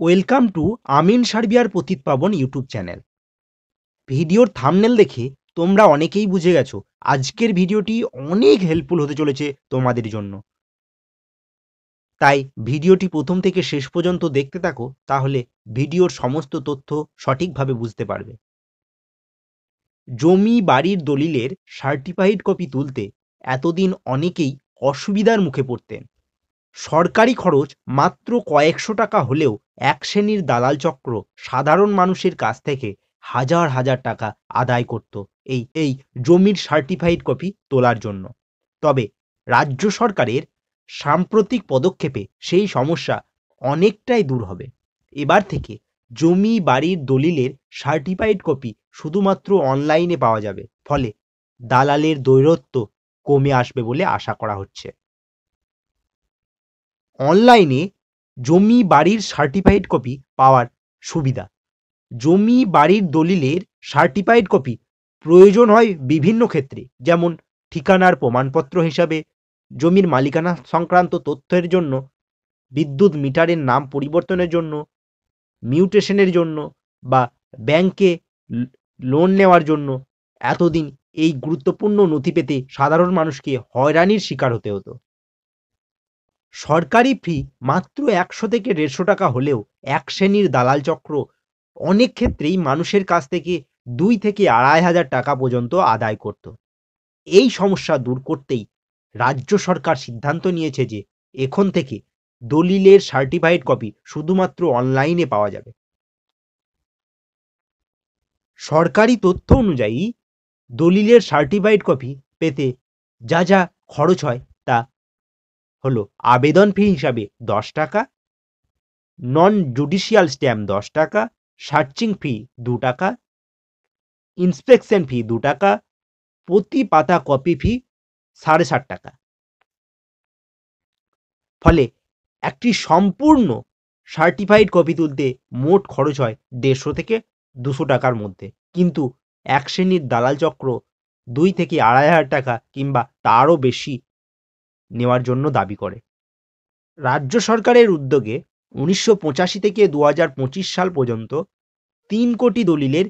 Welcome to আমিন সার্বিয়ার পতিতপাবন YouTube channel. ভিডিওর thumbnail দেখে তোমরা অনেকেই বুঝে গেছো আজকের ভিডিওটি অনেক হেল্পফুল হতে চলেছে তোমাদের জন্য। তাই ভিডিওটি প্রথম থেকে শেষ পর্যন্ত দেখতে থাকো, তাহলে ভিডিওর সমস্ত তথ্য সঠিকভাবে বুঝতে পারবে। জমি বাড়ির দলিলের সার্টিফাইড কপি তুলতে এতদিন অনেকেই অসুবিধার মুখে পড়তেন। সরকারি খরচ মাত্র কয়েকশো টাকা হলেও এক শ্রেণীর দালাল চক্র সাধারণ মানুষের কাছ থেকে হাজার হাজার টাকা আদায় করত এই জমির সার্টিফাইড কপি তোলার জন্য। তবে রাজ্য সরকারের সাম্প্রতিক পদক্ষেপে সেই সমস্যা অনেকটাই দূর হবে। এবার থেকে জমি বাড়ির দলিলের সার্টিফাইড কপি শুধুমাত্র অনলাইনে পাওয়া যাবে, ফলে দালালের দৈরত্ব কমে আসবে বলে আশা করা হচ্ছে। অনলাইনে জমি বাড়ির সার্টিফাইড কপি পাওয়ার সুবিধা। জমি বাড়ির দলিলের সার্টিফাইড কপি প্রয়োজন হয় বিভিন্ন ক্ষেত্রে, যেমন ঠিকানার প্রমাণপত্র হিসাবে, জমির মালিকানা সংক্রান্ত তথ্যের জন্য, বিদ্যুৎ মিটারের নাম পরিবর্তনের জন্য, মিউটেশনের জন্য, বা ব্যাংকে লোন নেওয়ার জন্য। এতদিন এই গুরুত্বপূর্ণ নথি পেতে সাধারণ মানুষকে হয়রানির শিকার হতে হতো। সরকারি ফি মাত্র ১০০ থেকে ১৫০ টাকা হলেও এক শ্রেণীর দালাল চক্র অনেক ক্ষেত্রেই মানুষের কাছ থেকে ২ থেকে ২৫০০ টাকা পর্যন্ত আদায় করত। এই সমস্যা দূর করতেই রাজ্য সরকার সিদ্ধান্ত নিয়েছে যে এখন থেকে দলিলের সার্টিফাইড কপি শুধুমাত্র অনলাইনে পাওয়া যাবে। সরকারি তথ্য অনুযায়ী দলিলের সার্টিফাইড কপি পেতে যা যা খরচ হয় তা হলো: আবেদন ফি হিসাবে ১০ টাকা, নন জুডিশিয়াল স্ট্যাম্প ১০ টাকা, সার্চিং ফি ২ টাকা, ইন্সপেকশন ফি ২ টাকা, প্রতি পাতা কপি ফি ৭.৫ টাকা। ফলে একটি সম্পূর্ণ সার্টিফাইড কপি তুলতে মোট খরচ হয় ১৫০ থেকে ২০০ টাকার মধ্যে। কিন্তু এক শ্রেণীর দালাল চক্র ২ থেকে ২৫০০ টাকা কিংবা তারও বেশি নেওয়ার জন্য দাবি করে। রাজ্য সরকারের উদ্যোগে ১৯৮৫ থেকে ২০২৫ সাল পর্যন্ত ৩ কোটি দলিলের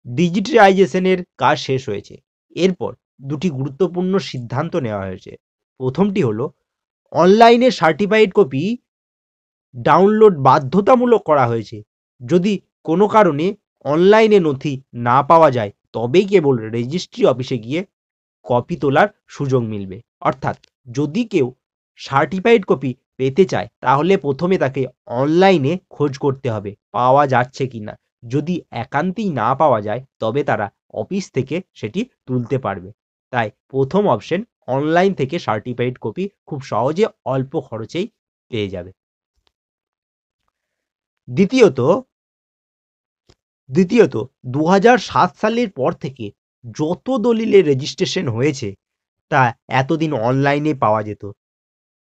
ডিজিটালাইজেশনের কাজ শেষ হয়েছে। এরপর দুটি গুরুত্বপূর্ণ সিদ্ধান্ত নেওয়া হয়েছে। প্রথমটি হলো অনলাইনে সার্টিফাইড কপি ডাউনলোড বাধ্যতামূলক করা হয়েছে। যদি কোনো কারণে অনলাইনে নথি না পাওয়া যায়, তবেই কেবল রেজিস্ট্রি অফিসে গিয়ে কপি তোলার সুযোগ মিলবে। অর্থাৎ যদি কেউ সার্টিফাইড কপি পেতে চায়, তাহলে প্রথমে তাকে অনলাইনে খোঁজ করতে হবে পাওয়া যাচ্ছে কিনা। যদি একান্তই না পাওয়া যায়, তবে তারা অফিস থেকে সেটি তুলতে পারবে। তাই প্রথম অপশন অনলাইন থেকে সার্টিফাইড কপি খুব সহজে অল্প খরচেই পেয়ে যাবে। দ্বিতীয়ত ২০০৭ সালের পর থেকে যত দলিলের রেজিস্ট্রেশন হয়েছে তা এতদিন অনলাইনে পাওয়া যেত।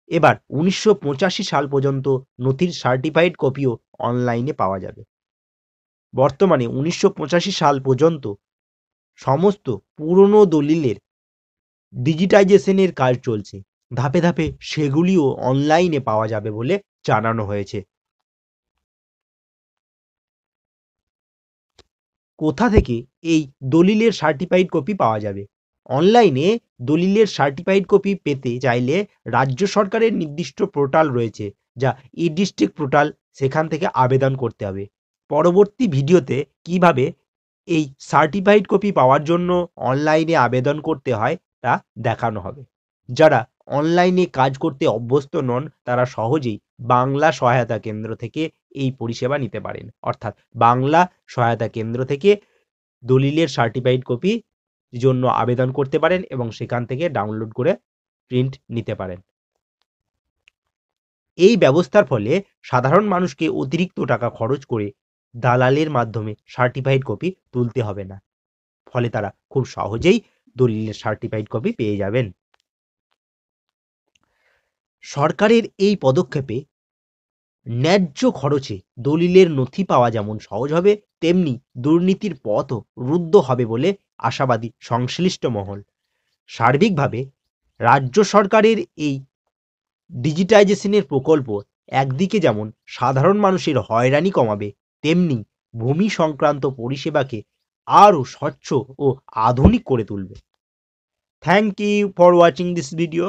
এবার ১৯৮৫ সাল পর্যন্ত নথির সার্টিফাইড কপিও অনলাইনে পাওয়া যাবে। বর্তমানে ১৯৮৫ সাল পর্যন্ত সমস্ত পুরনো দলিলের ডিজিটাইজেশনের কাজ চলছে। ধাপে ধাপে সেগুলিও অনলাইনে পাওয়া যাবে বলে জানানো হয়েছে। কোথা থেকে এই দলিলের সার্টিফাইড কপি পাওয়া যাবে? অনলাইনে দলিলের সার্টিফাইড কপি পেতে চাইলে রাজ্য সরকারের নির্দিষ্ট পোর্টাল রয়েছে, যা ই ডিস্ট্রিক্ট পোর্টাল। সেখান থেকে আবেদন করতে হবে। পরবর্তী ভিডিওতে কিভাবে এই সার্টিফাইড কপি পাওয়ার জন্য অনলাইনে আবেদন করতে হয় তা দেখানো হবে। যারা অনলাইনে কাজ করতে অভ্যস্ত নন, তারা সহজেই বাংলা সহায়তা কেন্দ্র থেকে এই পরিষেবা নিতে পারেন। অর্থাৎ বাংলা সহায়তা কেন্দ্র থেকে দলিলের সার্টিফাইড কপি জন্য আবেদন করতে পারেন এবং সেখান থেকে ডাউনলোড করে প্রিন্ট নিতে পারেন। এই ব্যবস্থার ফলে সাধারণ মানুষকে অতিরিক্ত টাকা খরচ করে দালালের মাধ্যমে সার্টিফাইড কপি তুলতে হবে না। ফলে তারা খুব সহজেই দলিলের সার্টিফাইড কপি পেয়ে যাবেন। সরকারের এই পদক্ষেপে ন্যায্য খরচে দলিলের নথি পাওয়া যেমন সহজ হবে, তেমনি দুর্নীতির পথও রুদ্ধ হবে বলে আশাবাদী সংশ্লিষ্ট মহল। সার্বিকভাবে রাজ্য সরকারের এই ডিজিটাইজেশনের প্রকল্প একদিকে যেমন সাধারণ মানুষের হয়রানি কমাবে, তেমনি ভূমি সংক্রান্ত পরিষেবাকে আরও স্বচ্ছ ও আধুনিক করে তুলবে। Thank you for watching this video.